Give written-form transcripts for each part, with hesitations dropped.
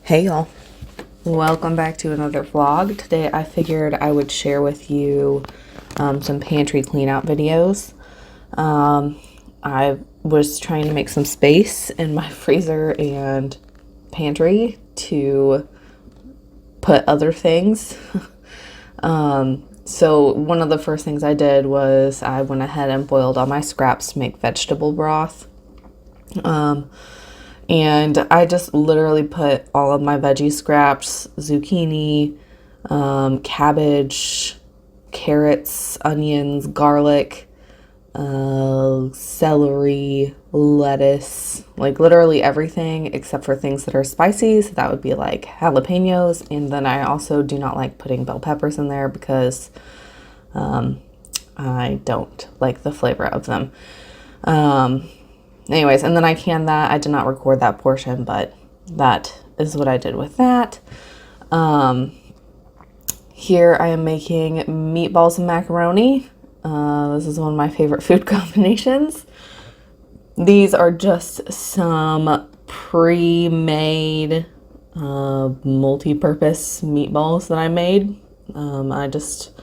Hey y'all, welcome back to another vlog. Today I figured I would share with you some pantry clean out videos. I was trying to make some space in my freezer and pantry to put other things. So one of the first things I did was I went ahead and boiled all my scraps to make vegetable broth. And I just literally put all of my veggie scraps, zucchini, cabbage, carrots, onions, garlic, celery, lettuce, like literally everything except for things that are spicy. So that would be like jalapenos. And then I also do not like putting bell peppers in there because I don't like the flavor of them. Anyways, and then I canned that. I did not record that portion, but that is what I did with that. Here I am making meatballs and macaroni. This is one of my favorite food combinations. These are just some pre-made multi-purpose meatballs that I made. I just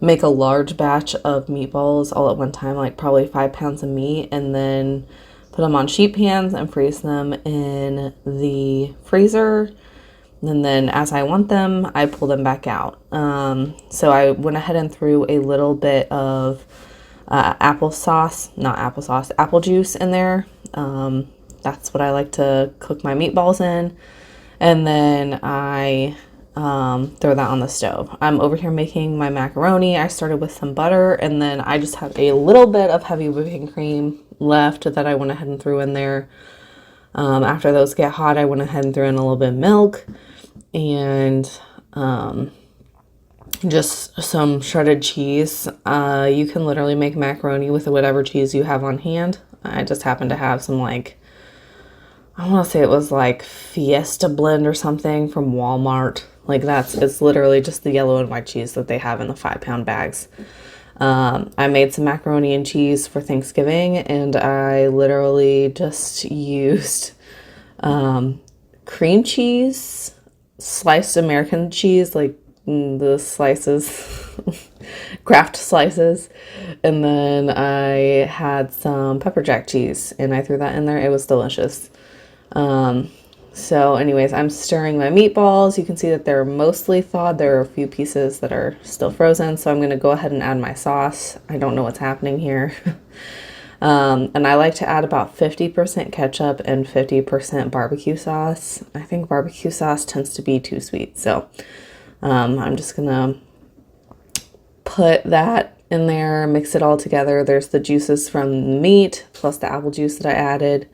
make a large batch of meatballs all at one time, like probably 5 pounds of meat, and then put them on sheet pans and freeze them in the freezer. And then as I want them, I pull them back out. So I went ahead and threw a little bit of apple juice in there. That's what I like to cook my meatballs in. And then I throw that on the stove. I'm over here making my macaroni. I started with some butter, and then I just have a little bit of heavy whipping cream left that I went ahead and threw in there. After those get hot, I went ahead and threw in a little bit of milk and just some shredded cheese. You can literally make macaroni with whatever cheese you have on hand. I just happen to have some, like, I want to say it was like Fiesta blend or something from Walmart. Like it's literally just the yellow and white cheese that they have in the 5-pound bags. I made some macaroni and cheese for Thanksgiving, and I literally just used cream cheese, sliced American cheese, like the slices, Kraft slices, and then I had some pepper jack cheese, and I threw that in there. It was delicious. So anyways, I'm stirring my meatballs. You can see that they're mostly thawed. There are a few pieces that are still frozen, so I'm going to go ahead and add my sauce. I don't know what's happening here. And I like to add about 50% ketchup and 50% barbecue sauce. I think barbecue sauce tends to be too sweet, so I'm just going to put that in there, mix it all together. There's the juices from the meat plus the apple juice that I added.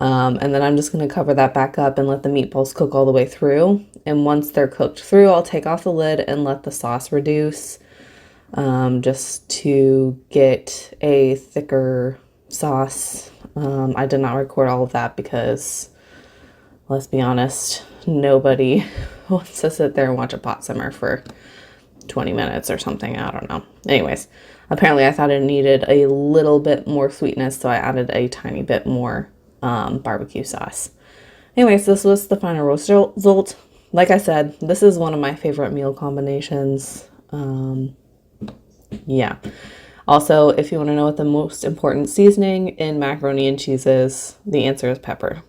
And then I'm just going to cover that back up and let the meatballs cook all the way through. And once they're cooked through, I'll take off the lid and let the sauce reduce, just to get a thicker sauce. I did not record all of that because, let's be honest, nobody wants to sit there and watch a pot simmer for 20 minutes or something. I don't know. Anyways, apparently I thought it needed a little bit more sweetness, so I added a tiny bit more barbecue sauce. Anyways, this was the final result. Like I said, this is one of my favorite meal combinations. Yeah. Also, if you want to know what the most important seasoning in macaroni and cheese is, the answer is pepper.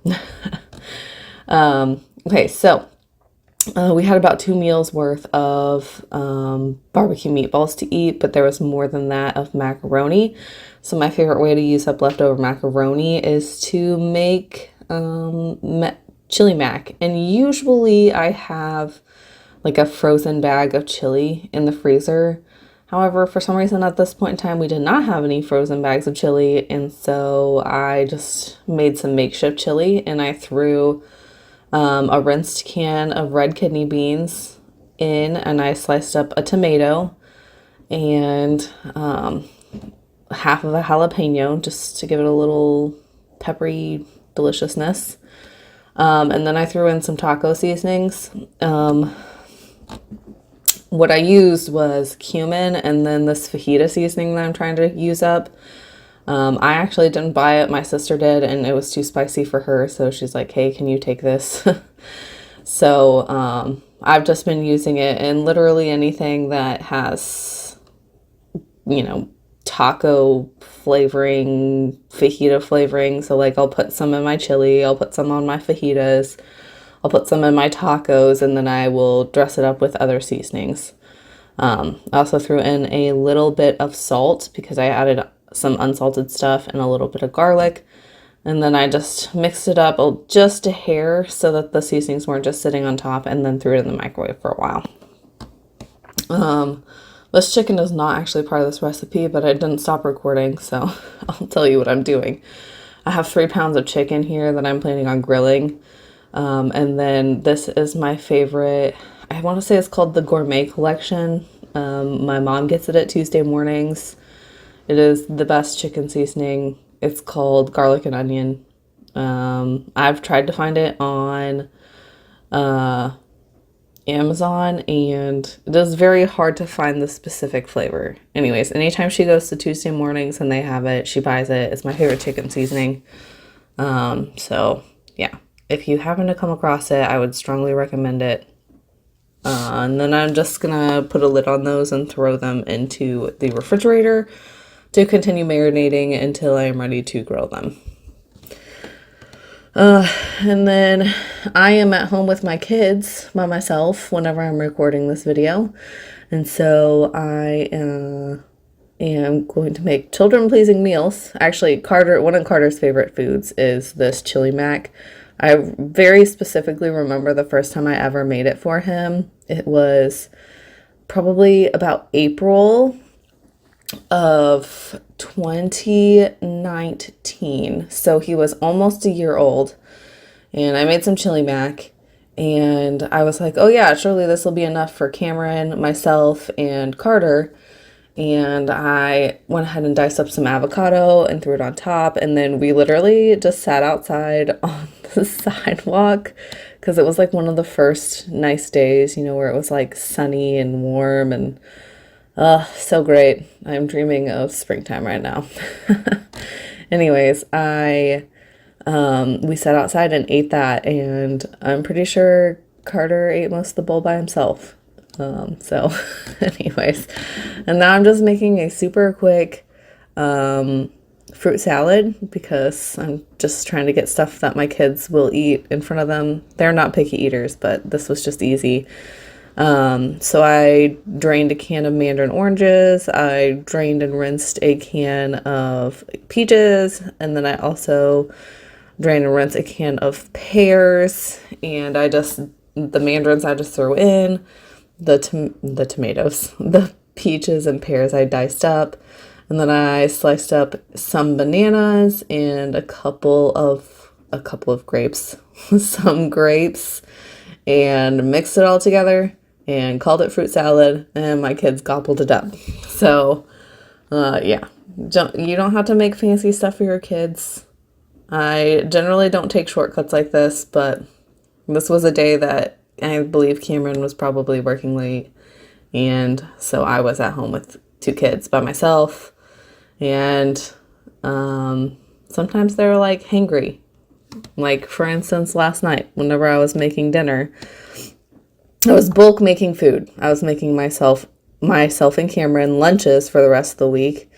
Okay, so we had about 2 meals worth of barbecue meatballs to eat, but there was more than that of macaroni. So my favorite way to use up leftover macaroni is to make chili mac. And usually I have like a frozen bag of chili in the freezer. However, for some reason at this point in time, we did not have any frozen bags of chili. And so I just made some makeshift chili, and I threw a rinsed can of red kidney beans in, and I sliced up a tomato and half of a jalapeno just to give it a little peppery deliciousness. And then I threw in some taco seasonings. What I used was cumin and then this fajita seasoning that I'm trying to use up. I actually didn't buy it. My sister did, and it was too spicy for her. So she's like, hey, can you take this? So I've just been using it in literally anything that has, you know, taco flavoring, fajita flavoring. So like I'll put some in my chili, I'll put some on my fajitas, I'll put some in my tacos, and then I will dress it up with other seasonings. I also threw in a little bit of salt because I added some unsalted stuff and a little bit of garlic. And then I just mixed it up just a hair so that the seasonings weren't just sitting on top, and then threw it in the microwave for a while. This chicken is not actually part of this recipe, but I didn't stop recording, so I'll tell you what I'm doing. I have 3 pounds of chicken here that I'm planning on grilling. And then this is my favorite. I want to say it's called the Gourmet Collection. My mom gets it at Tuesday mornings. It is the best chicken seasoning. It's called garlic and onion. I've tried to find it on Amazon, and it is very hard to find the specific flavor. Anyways, anytime she goes to Tuesday mornings and they have it, she buys it. It's my favorite chicken seasoning. So yeah, if you happen to come across it, I would strongly recommend it. And then I'm just gonna put a lid on those and throw them into the refrigerator to continue marinating until I am ready to grill them. And then I am at home with my kids by myself whenever I'm recording this video. And so I am going to make children-pleasing meals. Actually, one of Carter's favorite foods is this chili mac. I very specifically remember the first time I ever made it for him. It was probably about April of 2019. So he was almost a year old, and I made some chili mac, and I was like, oh yeah, surely this will be enough for Cameron, myself, and Carter. And I went ahead and diced up some avocado and threw it on top, and then we literally just sat outside on the sidewalk because it was like one of the first nice days, where it was like sunny and warm, and so great. I'm dreaming of springtime right now. Anyways, we sat outside and ate that, and I'm pretty sure Carter ate most of the bowl by himself. So anyways, and now I'm just making a super quick fruit salad because I'm just trying to get stuff that my kids will eat in front of them. They're not picky eaters, but this was just easy. So I drained a can of mandarin oranges, I drained and rinsed a can of peaches, and then I also drained and rinsed a can of pears, and the mandarins I just threw in, the tomatoes, the peaches and pears I diced up, and then I sliced up some bananas and a couple of grapes, some grapes, and mixed it all together and called it fruit salad, and my kids gobbled it up. So, yeah, you don't have to make fancy stuff for your kids. I generally don't take shortcuts like this, but this was a day that I believe Cameron was probably working late, and so I was at home with 2 kids by myself, and sometimes they're like hangry. Like, for instance, last night, whenever I was making dinner, I was bulk making food. I was making myself and Cameron lunches for the rest of the week,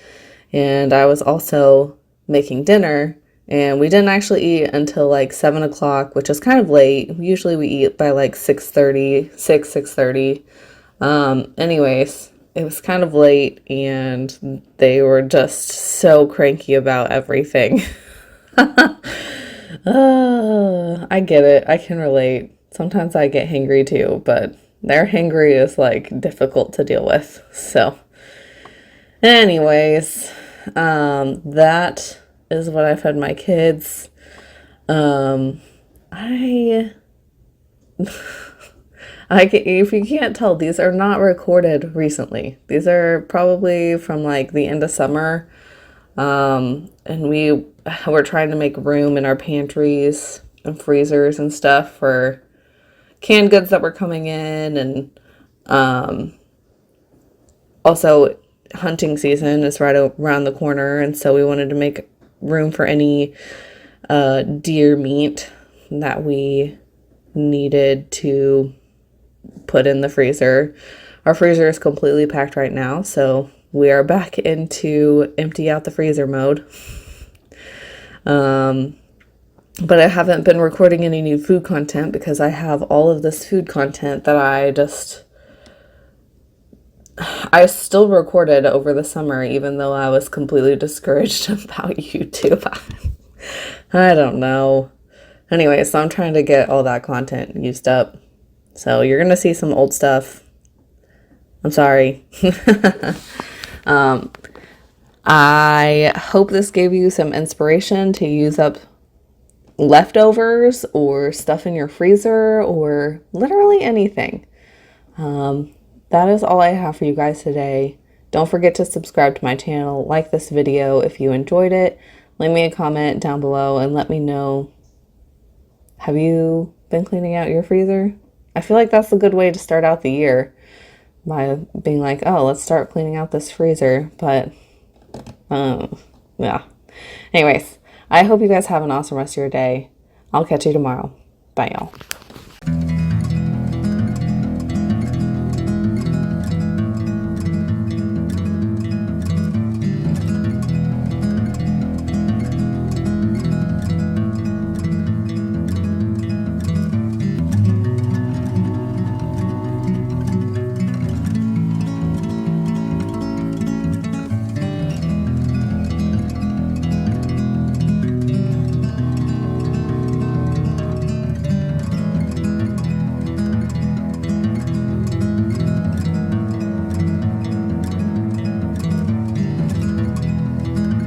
and I was also making dinner, and we didn't actually eat until like 7 o'clock, which is kind of late. Usually we eat by like 6:30. Anyways, it was kind of late, and they were just so cranky about everything. I get it. I can relate. Sometimes I get hangry too, but their hangry is like difficult to deal with. So anyways, that is what I fed my kids. If you can't tell, these are not recorded recently. These are probably from like the end of summer. And we're trying to make room in our pantries and freezers and stuff for canned goods that were coming in, and also hunting season is right around the corner, and so we wanted to make room for any deer meat that we needed to put in the freezer. Our freezer is completely packed right now, so we are back into empty out the freezer mode. But I haven't been recording any new food content because I have all of this food content that I still recorded over the summer, even though I was completely discouraged about YouTube. I don't know. Anyway, so I'm trying to get all that content used up. So you're going to see some old stuff. I'm sorry. I hope this gave you some inspiration to use up leftovers or stuff in your freezer or literally anything. That is all I have for you guys today. Don't forget to subscribe to my channel, like this video if you enjoyed it. Leave me a comment down below and let me know, have you been cleaning out your freezer? I feel like that's a good way to start out the year, by being like, oh, let's start cleaning out this freezer. But yeah. Anyways, I hope you guys have an awesome rest of your day. I'll catch you tomorrow. Bye, y'all.